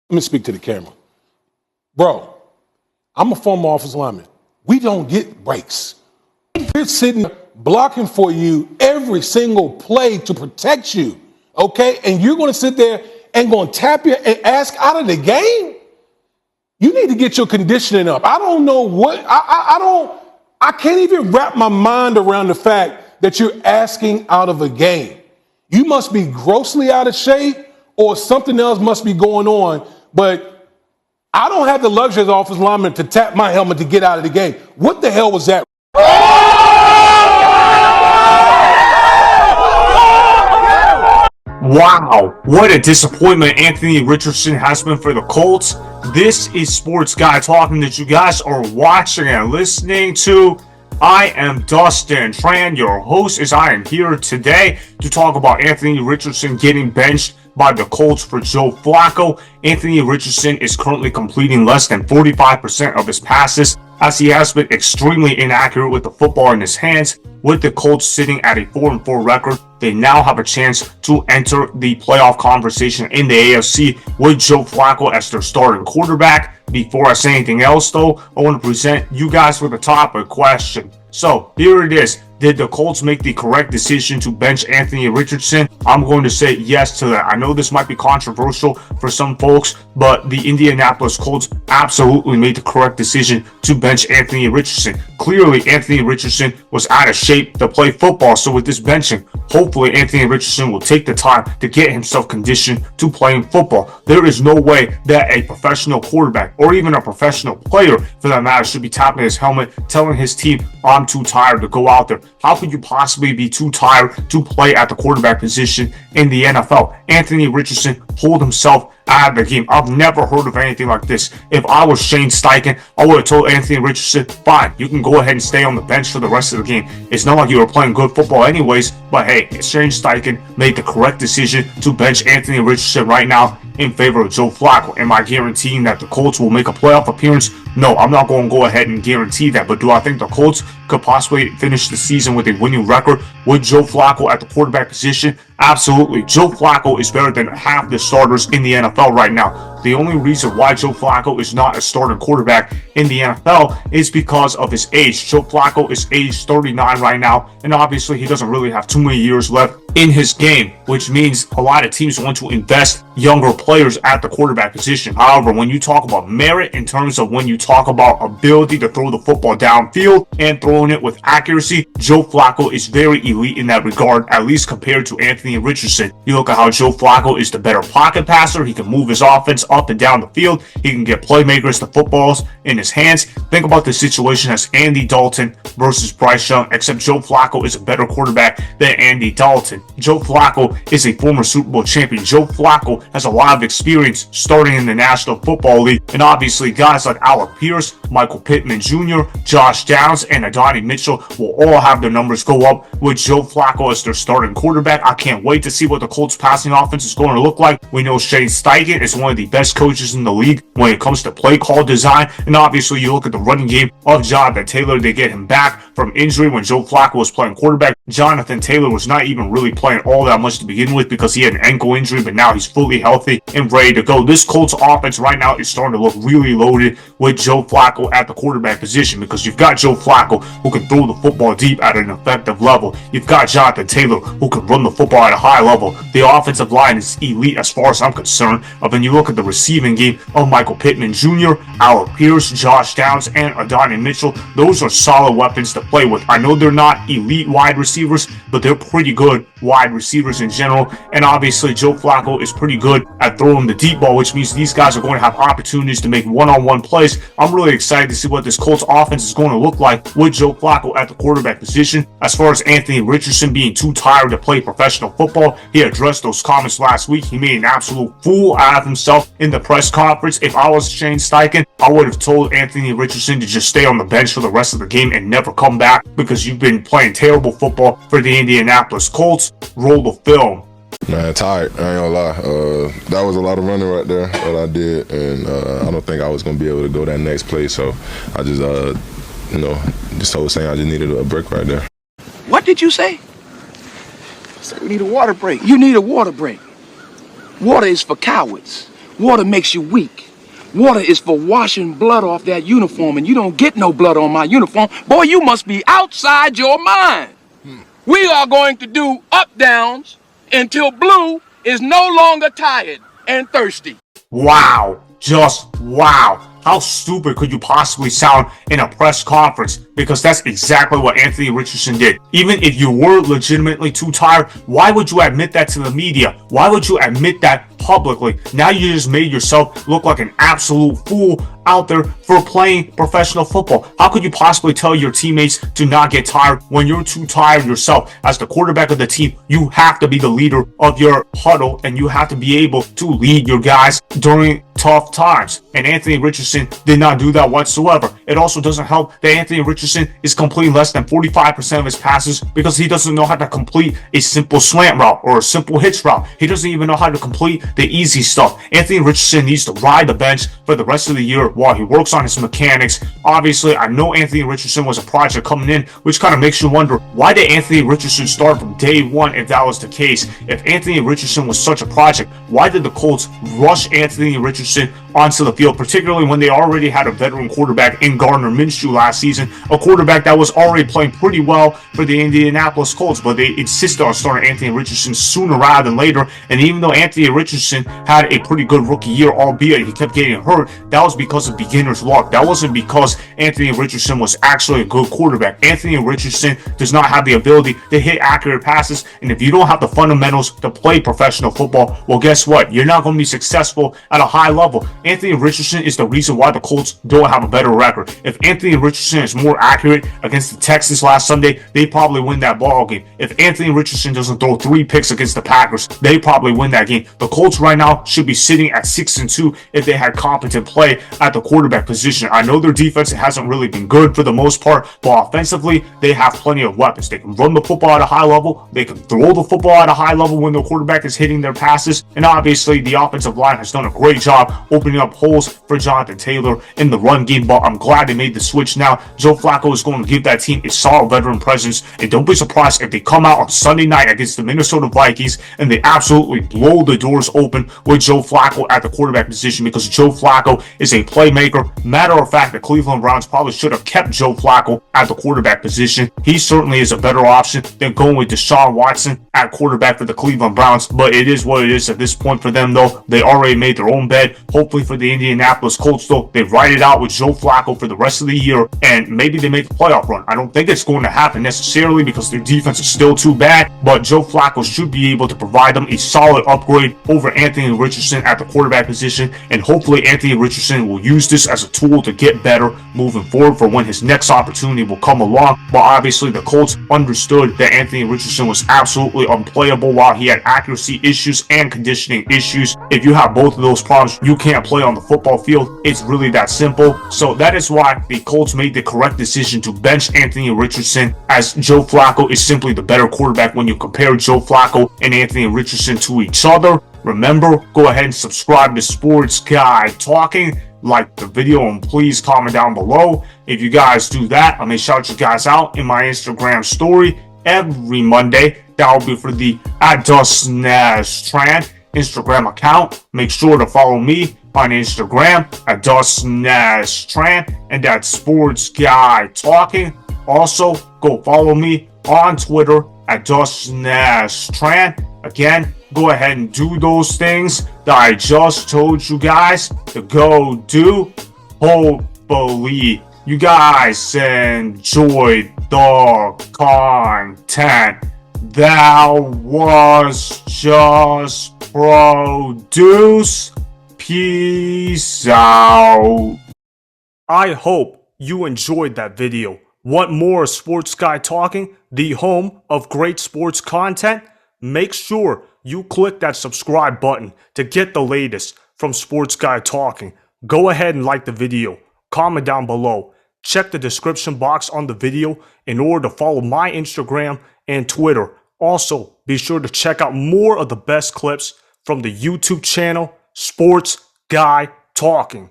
Let me speak to the camera. Bro, I'm a former offensive lineman. We don't get breaks. We're sitting blocking for you every single play to protect you, okay? And you're going to sit there and going to tap your ass out of the game? You need to get your conditioning up. I don't know what, I can't even wrap my mind around the fact that you're asking out of a game. You must be grossly out of shape or something else must be going on, but I don't have the luxury as an offensive lineman to tap my helmet to get out of the game. What the hell was that? Wow, what a disappointment Anthony Richardson has been for the Colts. This is Sports Guy Talking that you guys are watching and listening to. I am Dustin Tran, your host, as I am here today to talk about Anthony Richardson getting benched by the Colts for Joe Flacco. Anthony Richardson is currently completing less than 45% of his passes, as he has been extremely inaccurate with the football in his hands. With the Colts sitting at a 4-4 record, they now have a chance to enter the playoff conversation in the AFC with Joe Flacco as their starting quarterback. Before I say anything else, though, I want to present you guys with a topic question. So here it is. Did the Colts make the correct decision to bench Anthony Richardson? I'm going to say yes to that. I know this might be controversial for some folks, but the Indianapolis Colts absolutely made the correct decision to bench Anthony Richardson. Clearly, Anthony Richardson was out of shape to play football, so with this benching, hopefully Anthony Richardson will take the time to get himself conditioned to playing football. There is no way that a professional quarterback, or even a professional player for that matter, should be tapping his helmet, telling his team, I'm too tired to go out there. How could you possibly be too tired to play at the quarterback position in the NFL? Anthony Richardson pulled himself out of the game. I've never heard of anything like this. If I was Shane Steichen, I would have told Anthony Richardson, fine, you can go ahead and stay on the bench for the rest of the game. It's not like you were playing good football anyways, but hey, Shane Steichen made the correct decision to bench Anthony Richardson right now in favor of Joe Flacco. Am I guaranteeing that the Colts will make a playoff appearance? No, I'm not going to go ahead and guarantee that, but do I think the Colts could possibly finish the season with a winning record with Joe Flacco at the quarterback position? Absolutely. Joe Flacco is better than half the starters in the NFL right now. The only reason why Joe Flacco is not a starting quarterback in the NFL is because of his age. Joe Flacco is age 39 right now, and obviously he doesn't really have too many years left in his game, which means a lot of teams want to invest younger players at the quarterback position. However, when you talk about merit in terms of when you talk about ability to throw the football downfield and throwing it with accuracy, Joe Flacco is very elite in that regard, at least compared to Anthony Richardson. You look at how Joe Flacco is the better pocket passer. He can move his offense up and down the field. He can get playmakers the footballs in his hands. Think about the situation as Andy Dalton versus Bryce Young, except Joe Flacco is a better quarterback than Andy Dalton. Joe Flacco is a former Super Bowl champion. Joe Flacco has a lot of experience starting in the National Football League, and obviously guys like Alec Pierce, Michael Pittman Jr., Josh Downs, and Adonai Mitchell will all have their numbers go up with Joe Flacco as their starting quarterback. I can't wait to see what the Colts passing offense is going to look like. We know Shane Steichen is one of the best coaches in the league when it comes to play call design, and obviously you look at the running game of Jonathan Taylor. They get him back from injury when Joe Flacco was playing quarterback. Jonathan Taylor was not even really playing all that much to begin with because he had an ankle injury, but now he's fully healthy and ready to go. This Colts offense right now is starting to look really loaded with Joe Flacco at the quarterback position, because you've got Joe Flacco who can throw the football deep at an effective level. You've got Jonathan Taylor who can run the football at a high level. The offensive line is elite as far as I'm concerned. But then you look at the receiving game of Michael Pittman Jr., Alec Pierce, Josh Downs, and Adonai Mitchell. Those are solid weapons to play with. I know they're not elite wide receivers, but they're pretty good wide receivers in general. And obviously Joe Flacco is pretty good at throwing the deep ball, which means these guys are going to have opportunities to make one-on-one plays. I'm really excited to see what this Colts offense is going to look like with Joe Flacco at the quarterback position. As far as Anthony Richardson being too tired to play professional football, he addressed those comments last week. He made an absolute fool out of himself in the press conference. If I was Shane Steichen, I would have told Anthony Richardson to just stay on the bench for the rest of the game and never come back, because you've been playing terrible football for the Indianapolis Colts. Roll the film. Man, tired. I ain't gonna lie. That was a lot of running right there that I did, and I don't think I was gonna be able to go that next play. So I just, just told saying I just needed a break right there. What did you say? I said we need a water break. You need a water break. Water is for cowards. Water makes you weak. Water is for washing blood off that uniform, and you don't get no blood on my uniform. Boy, you must be outside your mind. We are going to do up-downs until Blue is no longer tired and thirsty. Wow. Just wow. How stupid could you possibly sound in a press conference? Because that's exactly what Anthony Richardson did. Even if you were legitimately too tired, why would you admit that to the media? Why would you admit that publicly? Now you just made yourself look like an absolute fool out there for playing professional football. How could you possibly tell your teammates to not get tired when you're too tired yourself? As the quarterback of the team, you have to be the leader of your huddle, and you have to be able to lead your guys during tough times. And Anthony Richardson did not do that whatsoever. It also doesn't help that Anthony Richardson is completing less than 45% of his passes because he doesn't know how to complete a simple slant route or a simple hitch route. He doesn't even know how to complete the easy stuff. Anthony Richardson needs to ride the bench for the rest of the year while he works on his mechanics. Obviously, I know Anthony Richardson was a project coming in, which kind of makes you wonder, why did Anthony Richardson start from day one if that was the case? If Anthony Richardson was such a project, why did the Colts rush Anthony Richardson onto the field, particularly when they already had a veteran quarterback in Gardner Minshew last season, a quarterback that was already playing pretty well for the Indianapolis Colts, but they insisted on starting Anthony Richardson sooner rather than later. And even though Anthony Richardson had a pretty good rookie year, albeit he kept getting hurt, that was because of beginner's luck. That wasn't because Anthony Richardson was actually a good quarterback. Anthony Richardson does not have the ability to hit accurate passes, and if you don't have the fundamentals to play professional football, well, guess what? You're not going to be successful at a high level. Anthony Richardson is the reason why the Colts don't have a better record. If Anthony Richardson is more accurate against the Texans last Sunday, they probably win that ball game. If Anthony Richardson doesn't throw 3 picks against the Packers, they probably win that game. The Colts right now should be sitting at 6-2 if they had competent play at the quarterback position. I know their defense hasn't really been good for the most part, but offensively, they have plenty of weapons. They can run the football at a high level. They can throw the football at a high level when the quarterback is hitting their passes. And obviously, the offensive line has done a great job opening up holes for Jonathan Taylor in the run game, but I'm glad they made the switch now. Joe Flacco is going to give that team a solid veteran presence, and don't be surprised if they come out on Sunday night against the Minnesota Vikings and they absolutely blow the doors open with Joe Flacco at the quarterback position, because Joe Flacco is a playmaker. Matter of fact, the Cleveland Browns probably should have kept Joe Flacco at the quarterback position. He certainly is a better option than going with Deshaun Watson at quarterback for the Cleveland Browns, but it is what it is at this point for them, though. They already made their own bed. Hopefully for the Indianapolis Colts, though, they ride it out with Joe Flacco for the rest of the year, and maybe they make a playoff run. I don't think it's going to happen necessarily because their defense is still too bad, but Joe Flacco should be able to provide them a solid upgrade over Anthony Richardson at the quarterback position, and hopefully Anthony Richardson will use this as a tool to get better moving forward for when his next opportunity will come along. But obviously the Colts understood that Anthony Richardson was absolutely unplayable while he had accuracy issues and conditioning issues. If you have both of those problems, you can't play on the football field. It's really that simple. So that is why the Colts made the correct decision to bench Anthony Richardson, as Joe Flacco is simply the better quarterback when you compare Joe Flacco and Anthony Richardson to each other. Remember, go ahead and subscribe to Sports Guy Talking, like the video, and please comment down below. If you guys do that, I may shout you guys out in my Instagram story every Monday. That will be for the @DustNashTran Instagram account. Make sure to follow me on Instagram @DustNashTran, and that's Sports Guy Talking. Also, go follow me on Twitter @DustNashTran. Again, go ahead and do those things that I just told you guys to go do. Hopefully, you guys enjoyed the content that was just produced. Peace out. I hope you enjoyed that video. Want more Sports Guy Talking, the home of great sports content? Make sure you click that subscribe button to get the latest from Sports Guy Talking. Go ahead and like the video, comment down below, check the description box on the video in order to follow my Instagram and Twitter. Also, be sure to check out more of the best clips from the YouTube channel Sports Guy Talking.